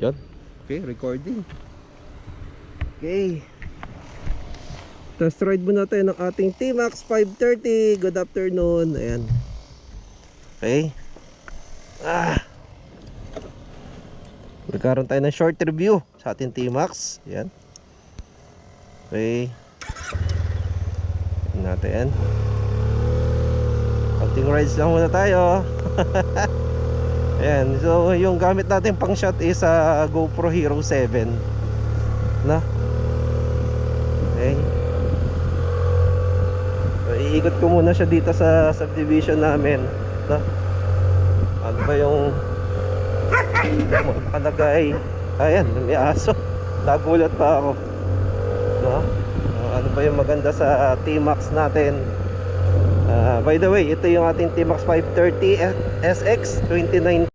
Yan. Okay, recording. Okay. Test ride muna tayo ng ating T-Max 530. Good afternoon. Ayan. Okay. Nagkaroon tayo ng short review sa ating T-Max. Ayan. Okay. Tingnan natin. Konting rides lang muna tayo. Ayan. So yung gamit natin pang shot is GoPro Hero 7 na. Okay. So, iikot ko muna siya dito sa subdivision namin na. Ano ba yung nakalagay? Ayan, may aso. Nagulat pa ako, no? Ano ba yung maganda sa T-Max natin? By the way, ito yung ating T-Max 530 SX 29